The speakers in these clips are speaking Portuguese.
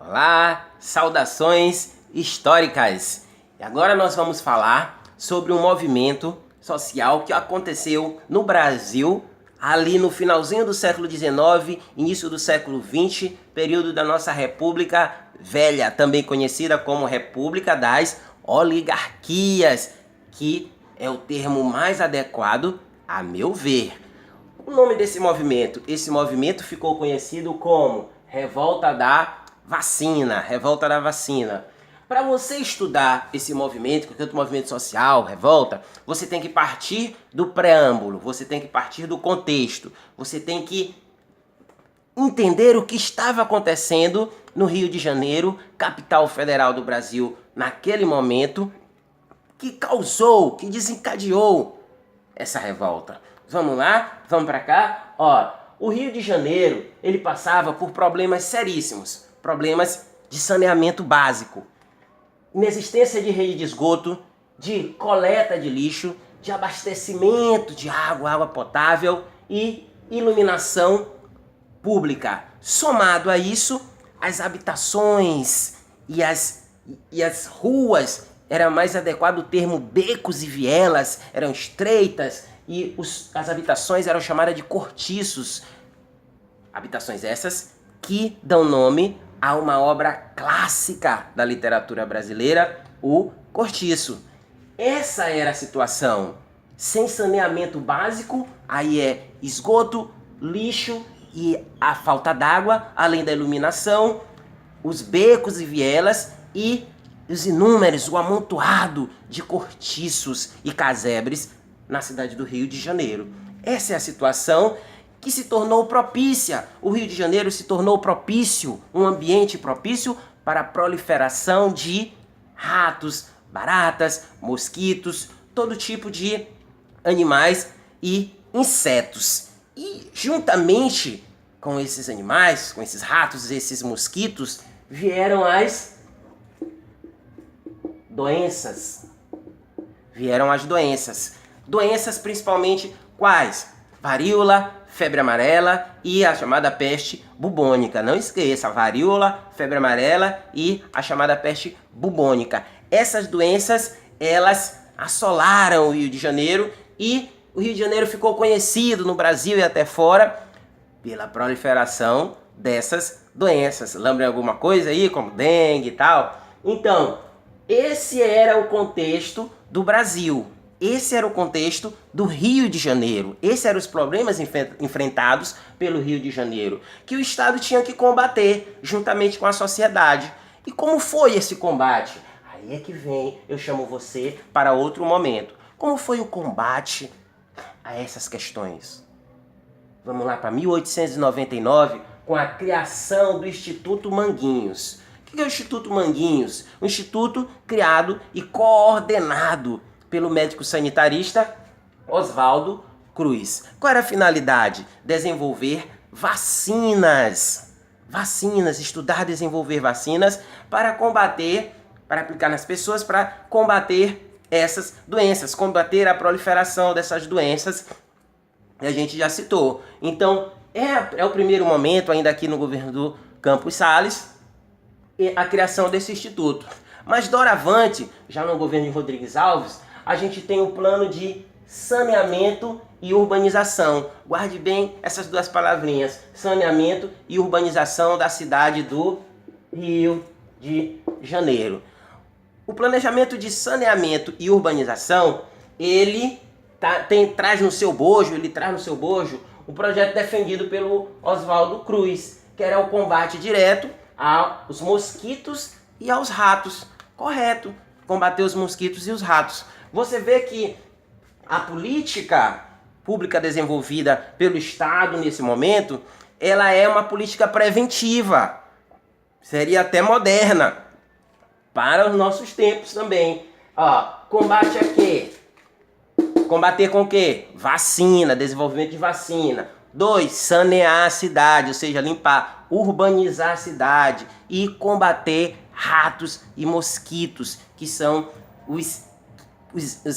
Olá, saudações históricas! E agora nós vamos falar sobre um movimento social que aconteceu no Brasil ali no finalzinho do século XIX, início do século XX, período da nossa República Velha, também conhecida como República das Oligarquias, que é o termo mais adequado, a meu ver. O nome desse movimento? Esse movimento ficou conhecido como Revolta da Vacina. Revolta da Vacina. Para você estudar esse movimento, qualquer outro movimento social, revolta, você tem que partir do preâmbulo, você tem que partir do contexto, você tem que entender o que estava acontecendo no Rio de Janeiro, capital federal do Brasil, naquele momento, que causou, que desencadeou essa revolta. Vamos lá? Vamos para cá? Ó, o Rio de Janeiro, ele passava por problemas seríssimos, problemas de saneamento básico, inexistência de rede de esgoto, de coleta de lixo, de abastecimento de água potável e iluminação pública. Somado a isso, as habitações e as ruas, era mais adequado o termo becos e vielas, eram estreitas e as habitações eram chamadas de cortiços. Habitações essas que dão nome a uma obra clássica da literatura brasileira, o Cortiço. Essa era a situação. Sem saneamento básico, aí é esgoto, lixo e a falta d'água, além da iluminação, os becos e vielas e os inúmeros, o amontoado de cortiços e casebres na cidade do Rio de Janeiro. Essa é a situação que se tornou propícia. O Rio de Janeiro se tornou propício, um ambiente propício para a proliferação de ratos, baratas, mosquitos, todo tipo de animais e insetos. E juntamente com esses animais, com esses ratos, esses mosquitos, vieram as doenças. Vieram as doenças. Doenças principalmente quais? Varíola, febre amarela e a chamada peste bubônica. Não esqueça, varíola, febre amarela e a chamada peste bubônica. Essas doenças, elas assolaram o Rio de Janeiro e o Rio de Janeiro ficou conhecido no Brasil e até fora pela proliferação dessas doenças. Lembra alguma coisa aí, como dengue e tal? Então, esse era o contexto do Brasil. Esse era o contexto do Rio de Janeiro. Esses eram os problemas enfrentados pelo Rio de Janeiro, que o Estado tinha que combater juntamente com a sociedade. E como foi esse combate? Aí é que vem, eu chamo você para outro momento. Como foi o combate a essas questões? Vamos lá para 1899, com a criação do Instituto Manguinhos. O que é o Instituto Manguinhos? Um instituto criado e coordenado pelo médico sanitarista Oswaldo Cruz. Qual era a finalidade? Desenvolver vacinas. Vacinas, estudar desenvolver vacinas para combater, para aplicar nas pessoas, para combater essas doenças, combater a proliferação dessas doenças que a gente já citou. Então, é o primeiro momento, ainda aqui no governo do Campos Salles, a criação desse instituto. Mas doravante, já no governo de Rodrigues Alves, a gente tem o plano de saneamento e urbanização. Guarde bem essas duas palavrinhas, saneamento e urbanização da cidade do Rio de Janeiro. O planejamento de saneamento e urbanização, ele traz no seu bojo o projeto defendido pelo Oswaldo Cruz, que era o combate direto aos mosquitos e aos ratos. Correto, combater os mosquitos e os ratos. Você vê que a política pública desenvolvida pelo Estado nesse momento, ela é uma política preventiva. Seria até moderna para os nossos tempos também. Ó, combate a quê? Combater com o quê? Vacina, desenvolvimento de vacina. 2, sanear a cidade, ou seja, limpar, urbanizar a cidade e combater ratos e mosquitos, que são os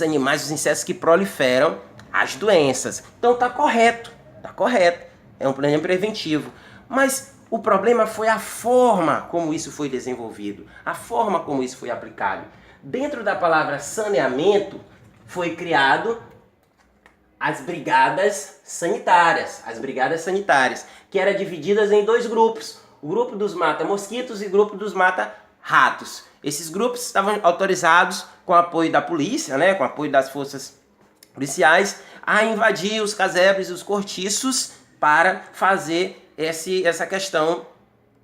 animais, os insetos que proliferam as doenças. Então tá correto, é um plano preventivo. Mas O problema foi a forma como isso foi desenvolvido, a forma como isso foi aplicado. Dentro da palavra saneamento foi criado as brigadas sanitárias, que eram divididas em dois grupos, o grupo dos mata-mosquitos e o grupo dos mata-ratos. Esses grupos estavam autorizados, com apoio da polícia, né, com apoio das forças policiais, a invadir os casebres e os cortiços para fazer essa questão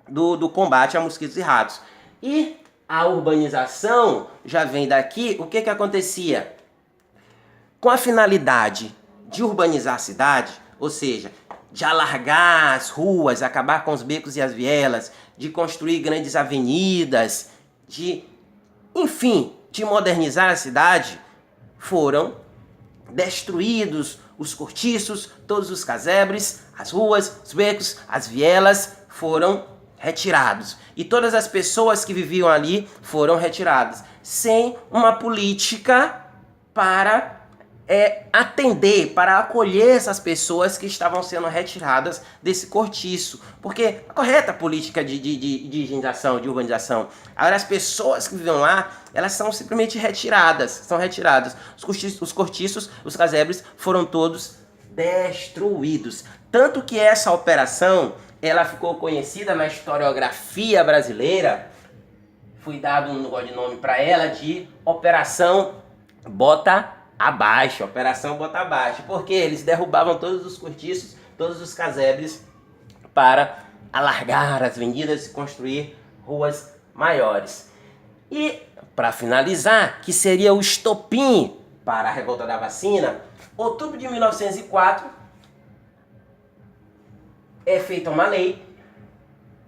do combate a mosquitos e ratos. E a urbanização já vem daqui. O que acontecia? Com a finalidade de urbanizar a cidade, ou seja, de alargar as ruas, acabar com os becos e as vielas, de construir grandes avenidas, enfim, de modernizar a cidade, foram destruídos os cortiços, todos os casebres, as ruas, os becos, as vielas foram retirados. E todas as pessoas que viviam ali foram retiradas, sem uma política para atender, para acolher essas pessoas que estavam sendo retiradas desse cortiço. Porque a correta política de higienização, de urbanização. Agora, as pessoas que vivem lá, elas são simplesmente retiradas. Os cortiços, os casebres foram todos destruídos. Tanto que essa operação, ela ficou conhecida na historiografia brasileira, foi dado um nome para ela de Operação Bota Abaixo, Operação Bota Abaixo, porque eles derrubavam todos os cortiços, todos os casebres para alargar as avenidas e construir ruas maiores. E, para finalizar, que seria o estopim para a revolta da vacina, outubro de 1904, é feita uma lei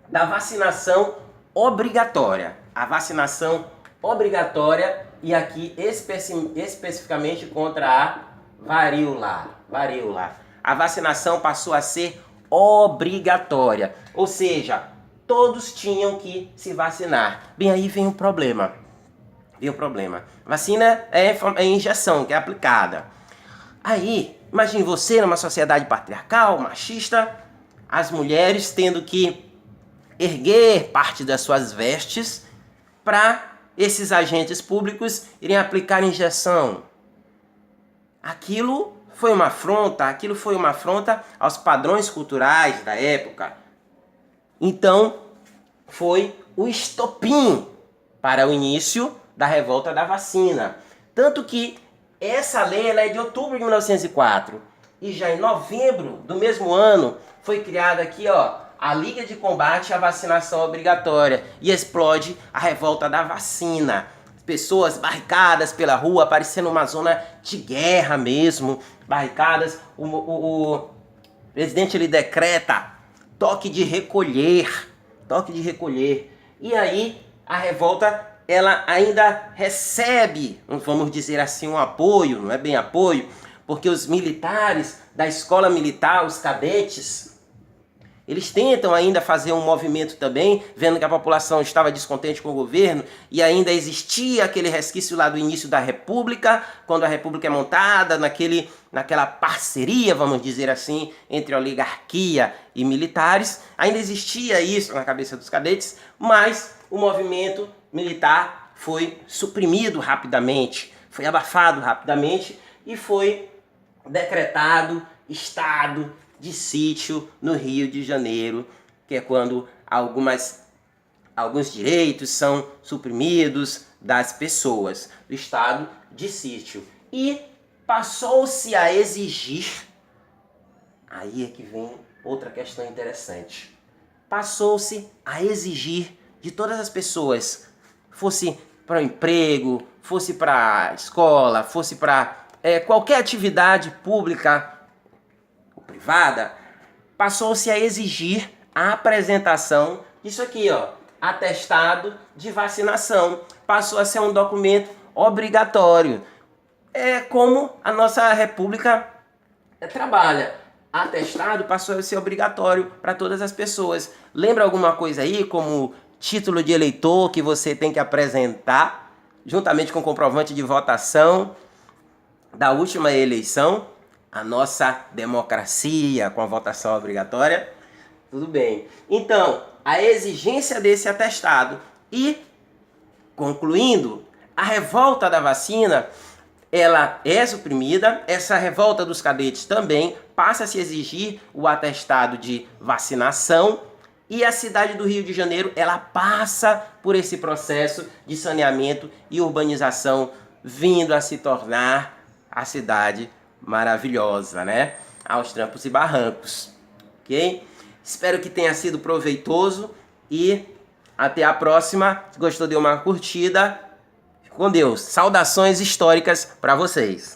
da vacinação obrigatória. A vacinação obrigatória, e aqui especificamente contra a varíola. A vacinação passou a ser obrigatória, ou seja, todos tinham que se vacinar. Bem, aí vem o problema. Vacina é injeção, que é aplicada. Aí, imagine você numa sociedade patriarcal, machista, as mulheres tendo que erguer parte das suas vestes para esses agentes públicos irem aplicar injeção. Aquilo foi uma afronta aos padrões culturais da época. Então, foi o estopim para o início da revolta da vacina. Tanto que essa lei ela é de outubro de 1904. E já em novembro do mesmo ano foi criada aqui, a Liga de Combate à Vacinação Obrigatória, e explode a revolta da vacina. Pessoas barricadas pela rua, parecendo uma zona de guerra mesmo, barricadas. O presidente ele decreta toque de recolher. E aí a revolta ela ainda recebe, vamos dizer assim, um apoio, não é bem apoio, porque os militares da escola militar, os cadetes, eles tentam ainda fazer um movimento também, vendo que a população estava descontente com o governo e ainda existia aquele resquício lá do início da República, quando a República é montada naquela parceria, vamos dizer assim, entre oligarquia e militares. Ainda existia isso na cabeça dos cadetes, mas o movimento militar foi suprimido rapidamente, foi abafado rapidamente e foi decretado estado de sítio no Rio de Janeiro, que é quando alguns direitos são suprimidos das pessoas, do estado de sítio. E passou-se a exigir, aí é que vem outra questão interessante, passou-se a exigir de todas as pessoas, fosse para o emprego, fosse para a escola, fosse para qualquer atividade pública privada, passou-se a exigir a apresentação disso aqui, atestado de vacinação. Passou a ser um documento obrigatório. É como a nossa república trabalha. Atestado passou a ser obrigatório para todas as pessoas. Lembra alguma coisa aí, como título de eleitor que você tem que apresentar, juntamente com comprovante de votação da última eleição? A nossa democracia com a votação obrigatória. Tudo bem. Então, a exigência desse atestado e, concluindo, a revolta da vacina, ela é suprimida, essa revolta dos cadetes também passa a se exigir o atestado de vacinação e a cidade do Rio de Janeiro, ela passa por esse processo de saneamento e urbanização, vindo a se tornar a cidade maravilhosa, né? Aos trancos e barrancos, ok? Espero que tenha sido proveitoso e até a próxima. Se gostou, dê uma curtida. Com Deus. Saudações históricas para vocês.